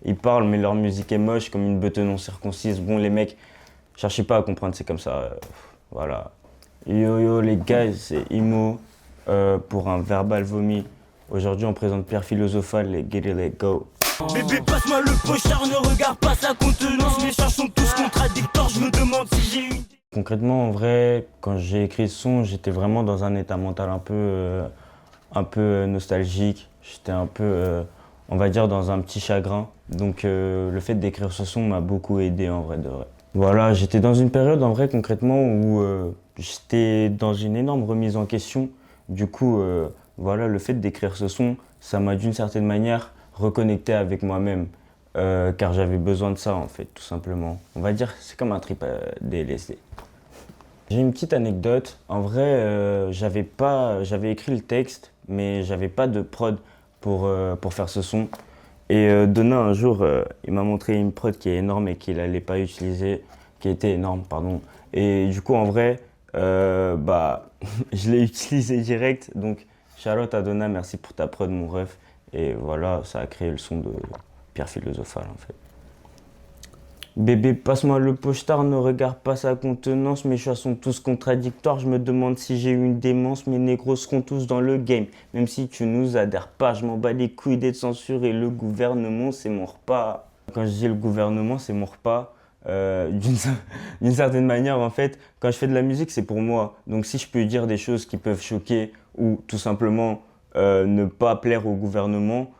ils parlent, mais leur musique est moche, comme une beuteuse non circoncise. Bon, les mecs, cherchez pas à comprendre, c'est comme ça. Voilà. Yo yo, les gars, c'est Imo pour un verbal vomi. Aujourd'hui, on présente Pierre Philosophal, les Get It, Let Go. Bébé, passe-moi le pochard, ne regarde pas sa contenance. Mes chants sont tous contradictoires, je me demande si j'ai une. Concrètement, en vrai, quand j'ai écrit ce son, j'étais vraiment dans un état mental un peu nostalgique. J'étais un peu, on va dire, dans un petit chagrin. Donc, le fait d'écrire ce son m'a beaucoup aidé, en vrai de vrai. Voilà, j'étais dans une période, en vrai, concrètement, où j'étais dans une énorme remise en question. Du coup, voilà, le fait d'écrire ce son, ça m'a d'une certaine manière reconnecté avec moi-même. Car j'avais besoin de ça, en fait, tout simplement. On va dire, c'est comme un trip DLSD. J'ai une petite anecdote. En vrai, j'avais écrit le texte, mais j'avais pas de prod pour faire ce son. Et Donna, un jour, il m'a montré une prod qui est énorme et qu'il allait pas utiliser, qui était énorme, pardon. Et du coup, en vrai, bah, je l'ai utilisé direct. Donc, shout-out à Donna, merci pour ta prod, mon ref. Et voilà, ça a créé le son de Pierre Philosophal, en fait. Bébé, passe-moi le pochetard, ne regarde pas sa contenance. Mes choix sont tous contradictoires. Je me demande si j'ai eu une démence. Mes négros seront tous dans le game. Même si tu nous adhères pas, je m'en bats les couilles d'être censuré. Le gouvernement, c'est mon repas. Quand je dis le gouvernement, c'est mon repas. D'une certaine manière, en fait, quand je fais de la musique, c'est pour moi. Donc si je peux dire des choses qui peuvent choquer ou tout simplement ne pas plaire au gouvernement,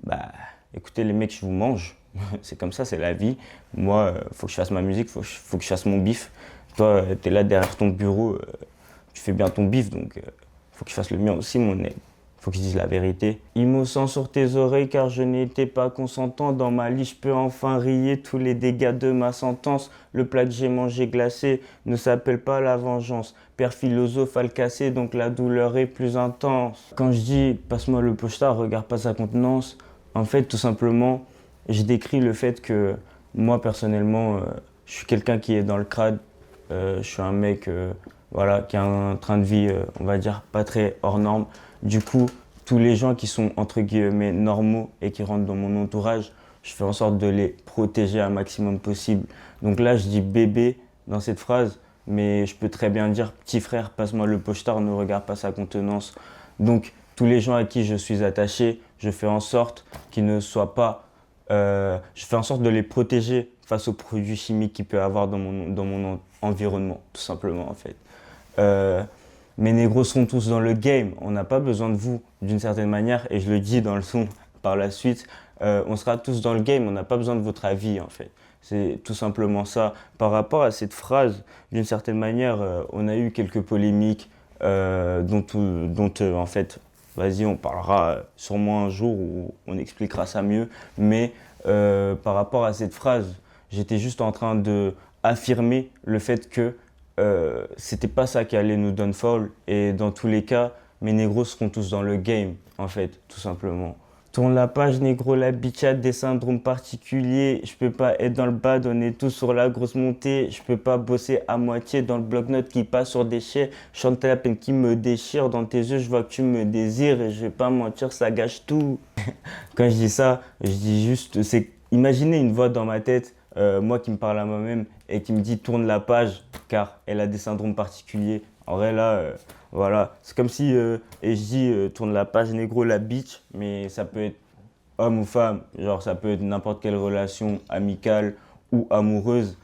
bah écoutez les mecs, je vous mange. C'est comme ça, c'est la vie. Moi, faut que je fasse ma musique, faut que je fasse mon bif. Toi, t'es là derrière ton bureau, tu fais bien ton bif, donc faut que je fasse le mien aussi, mon nez. Faut que je dise la vérité. Innocent sur tes oreilles car je n'étais pas consentant. Dans ma lit, je peux enfin rier tous les dégâts de ma sentence. Le plat que j'ai mangé glacé ne s'appelle pas la vengeance. Père philosophe a le cassé, donc la douleur est plus intense. Quand je dis passe-moi le pochetard, regarde pas sa contenance, en fait, tout simplement, je décris le fait que moi, personnellement, je suis quelqu'un qui est dans le crade. Je suis un mec voilà, qui a un train de vie, on va dire, pas très hors norme. Du coup, tous les gens qui sont, entre guillemets, normaux et qui rentrent dans mon entourage, je fais en sorte de les protéger un maximum possible. Donc là, je dis bébé dans cette phrase, mais je peux très bien dire petit frère, passe-moi le pochetard, ne regarde pas sa contenance. Donc, tous les gens à qui je suis attaché, je fais en sorte qu'ils ne soient pas je fais en sorte de les protéger face aux produits chimiques qu'il peut y avoir dans mon environnement, tout simplement en fait. Euh, mes négros seront tous dans le game, on n'a pas besoin de vous d'une certaine manière, et je le dis dans le son par la suite, on sera tous dans le game, on n'a pas besoin de votre avis en fait. C'est tout simplement ça. Par rapport à cette phrase, d'une certaine manière, on a eu quelques polémiques dont en fait, vas-y, on parlera sûrement un jour où on expliquera ça mieux. Mais par rapport à cette phrase, j'étais juste en train de affirmer le fait que c'était pas ça qui allait nous downfall. Et dans tous les cas, mes négros seront tous dans le game, en fait, tout simplement. Tourne la page, négro, la bichade, des syndromes particuliers. Je peux pas être dans le bad, on est tous sur la grosse montée. Je peux pas bosser à moitié dans le bloc-notes qui passe sur déchets. Chante la peine qui me déchire. Dans tes yeux, je vois que tu me désires. Et je vais pas mentir, ça gâche tout. Quand je dis ça, je dis juste, c'est imaginez une voix dans ma tête, moi qui me parle à moi-même et qui me dit tourne la page car elle a des syndromes particuliers. En vrai, là, voilà, c'est comme si, et je dis tourne la page négro, la bitch, mais ça peut être homme ou femme, genre ça peut être n'importe quelle relation amicale ou amoureuse.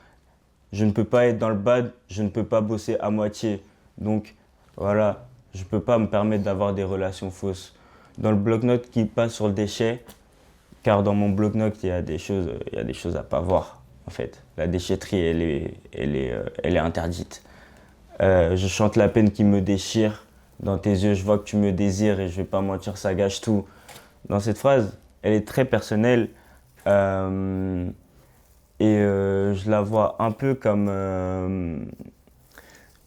Je ne peux pas être dans le bad, je ne peux pas bosser à moitié. Donc voilà, je ne peux pas me permettre d'avoir des relations fausses. Dans le bloc-notes qui passe sur le déchet, car dans mon bloc-notes, il y a des choses à pas voir, en fait. La déchetterie, elle est interdite. Je chante la peine qui me déchire. Dans tes yeux, je vois que tu me désires et je vais pas mentir, ça gâche tout. Dans cette phrase, elle est très personnelle je la vois un peu comme,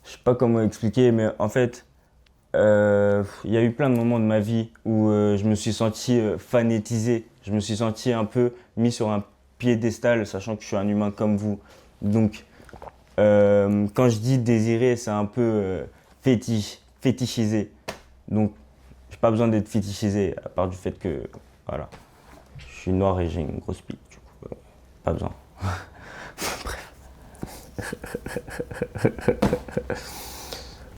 je sais pas comment expliquer, mais en fait, il y a eu plein de moments de ma vie où je me suis senti fanatisé. Je me suis senti un peu mis sur un piédestal, sachant que je suis un humain comme vous. Donc, quand je dis désirer, c'est un peu fétichisé. Donc, j'ai pas besoin d'être fétichisé, à part du fait que, voilà, je suis noir et j'ai une grosse bite. Pas besoin.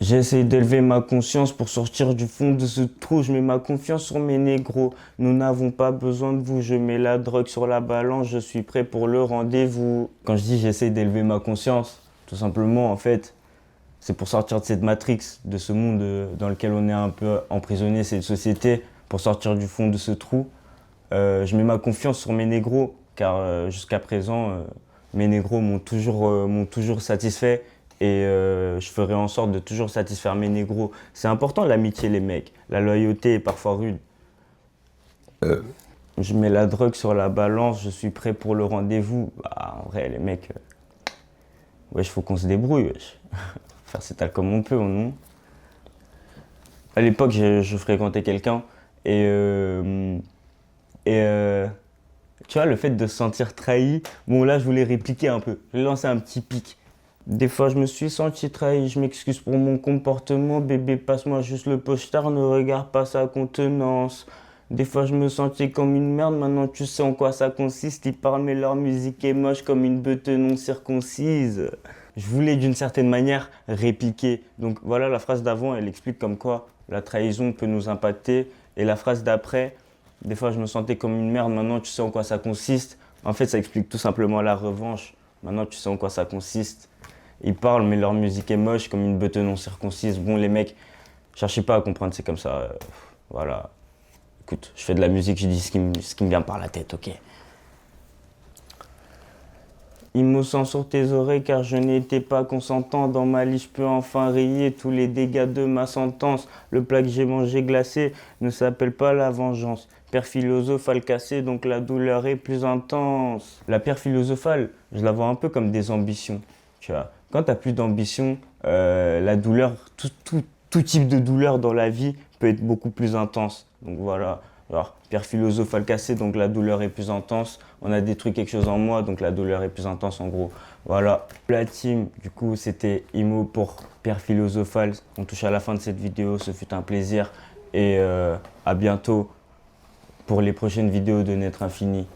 J'essaie d'élever ma conscience pour sortir du fond de ce trou. Je mets ma confiance sur mes négros. Nous n'avons pas besoin de vous. Je mets la drogue sur la balance. Je suis prêt pour le rendez-vous. Quand je dis j'essaie d'élever ma conscience, tout simplement, en fait, c'est pour sortir de cette matrix, de ce monde dans lequel on est un peu emprisonné, cette société, pour sortir du fond de ce trou. Je mets ma confiance sur mes négros, car jusqu'à présent, mes négros m'ont toujours satisfait. Et je ferai en sorte de toujours satisfaire mes négros. C'est important l'amitié, les mecs. La loyauté est parfois rude. Je mets la drogue sur la balance, je suis prêt pour le rendez-vous. Bah, en vrai, les mecs, wesh, faut qu'on se débrouille, wesh. Faire cet alcool comme on peut, non? À l'époque, je fréquentais quelqu'un et tu vois, le fait de se sentir trahi, bon là, je voulais répliquer un peu. Je vais lancer un petit pic. Des fois, je me suis senti trahi, je m'excuse pour mon comportement. Bébé, passe-moi juste le poster, ne regarde pas sa contenance. Des fois, je me sentais comme une merde, maintenant tu sais en quoi ça consiste. Ils parlent, mais leur musique est moche comme une beutte non circoncise. Je voulais d'une certaine manière répliquer. Donc voilà, la phrase d'avant, elle explique comme quoi la trahison peut nous impacter. Et la phrase d'après, des fois, je me sentais comme une merde, maintenant tu sais en quoi ça consiste. En fait, ça explique tout simplement la revanche. Maintenant, tu sais en quoi ça consiste. Ils parlent, mais leur musique est moche, comme une beutte non circoncise. Bon, les mecs, cherchez pas à comprendre, c'est comme ça. Voilà. Écoute, je fais de la musique, je dis ce qui me vient par la tête, ok. Innocent sur tes oreilles, car je n'étais pas consentant. Dans ma lit, je peux enfin rayer tous les dégâts de ma sentence. Le plat que j'ai mangé glacé ne s'appelle pas la vengeance. Pierre philosophale cassée, donc la douleur est plus intense. La pierre philosophale, je la vois un peu comme des ambitions, tu vois. Quand tu n'as plus d'ambition, la douleur, tout type de douleur dans la vie peut être beaucoup plus intense. Donc voilà, alors, pierre philosophale cassée, donc la douleur est plus intense. On a détruit quelque chose en moi, donc la douleur est plus intense en gros. Voilà, la team, du coup c'était Imo pour pierre philosophale. On touche à la fin de cette vidéo, ce fut un plaisir. Et à bientôt pour les prochaines vidéos de Naître Infini.